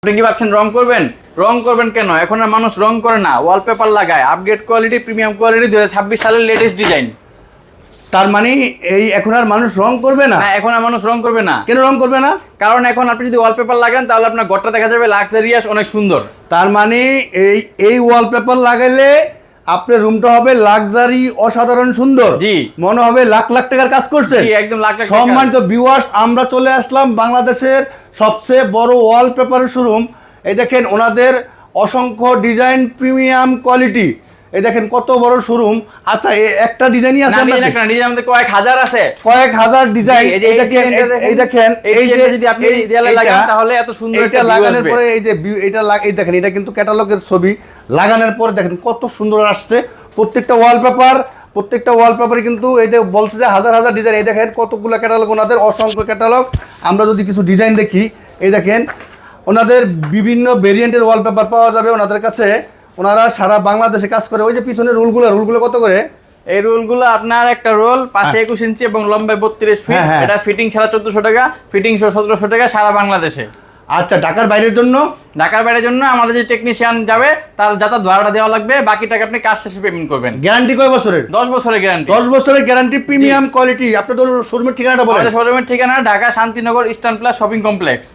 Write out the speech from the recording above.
আপনি কি ভাবছেন রং করবেন? রং করবেন কেন? এখন আর মানুষ রং করে না, ওয়ালপেপার লাগায়। আপগ্রেড কোয়ালিটি, প্রিমিয়াম কোয়ালিটি 2026 সালের লেটেস্ট ডিজাইন। তার মানে এই এখন আর মানুষ রং করবে না? না, এখন আর মানুষ রং করবে না। কেন রং করবে না? কারণ এখন আপনি যদি ওয়ালপেপার লাগান তাহলে আপনার ঘরটা দেখা যাবে লাক্সারিয়াস, অনেক সুন্দর। তার মানে এই ওয়ালপেপার লাগাইলে আপনার রুমটা হবে লাক্সারি, অসাধারণ সুন্দর। জি। মনে হবে লাখ লাখ টাকার কাজ করছে। জি, একদম লাখ লাখ টাকা। সম্মানিত ভিউয়ার্স, আমরা চলে আসলাম বাংলাদেশের সবচেয়ে বড় ওয়ালপেপারের শোরুম। এই দেখেন ওনাদের অসংখ্য ডিজাইন, প্রিমিয়াম কোয়ালিটি। এই দেখেন কত বড় শোরুম। আচ্ছা, একটা ডিজাইনই আছে না, একটা ডিজাইন আমাদের কয়েক হাজার আছে। কয়েক হাজার ডিজাইন। এই যে এই দেখেন এই যে যদি আপনি দেয়ালে লাগান তাহলে এত সুন্দর এটা একটা ভিউ লাগানোর আসবে। পরে এই যে এই দেখেন, এটা কিন্তু ক্যাটালগের ছবি। লাগানোর পরে দেখেন কত সুন্দর আসছে প্রত্যেকটা ওয়ালপেপারে কিন্তু এই যে বলছে যে হাজার হাজার ডিজাইন। এই দেখেন কতগুলো ক্যাটালগ, ওনাদের অসংখ্য ক্যাটালগ। আমরা যদি কিছু ডিজাইন দেখি, এই দেখেন ওনাদের বিভিন্ন ভেরিয়েন্টের ওয়ালপেপার পাওয়া যাবে ওনাদের কাছে। ওনারা সারা বাংলাদেশে কাজ করে। ওই যে পিছনে রুলগুলো কত করে? এই রোলগুলো আপনার একটা রোল পাশে 21 ইঞ্চি এবং লম্বায় 32 ফিট। হ্যাঁ। এটা ফিটিং ছাড়া 1400 টাকা, ফিটিং সহ 1700 টাকা সারা বাংলাদেশে। আচ্ছা, ঢাকার বাইরের জন্য? ঢাকার বাইরের জন্য আমাদের যে টেকনিশিয়ান যাবে তার যাতায়াত ভাড়াটা দেওয়া লাগবে, বাকি টাকা আপনি কাজ শেষে পেমেন্ট করবেন। গ্যারান্টি কয় বছরের? 10 বছরের গ্যারান্টি। 10 বছরের গ্যারান্টি, প্রিমিয়াম কোয়ালিটি। আপনাদের শোরুমের ঠিকানাটা বলেন। আমাদের শোরুমের ঠিকানা Dhaka Shantinagar eastern plus shopping complex.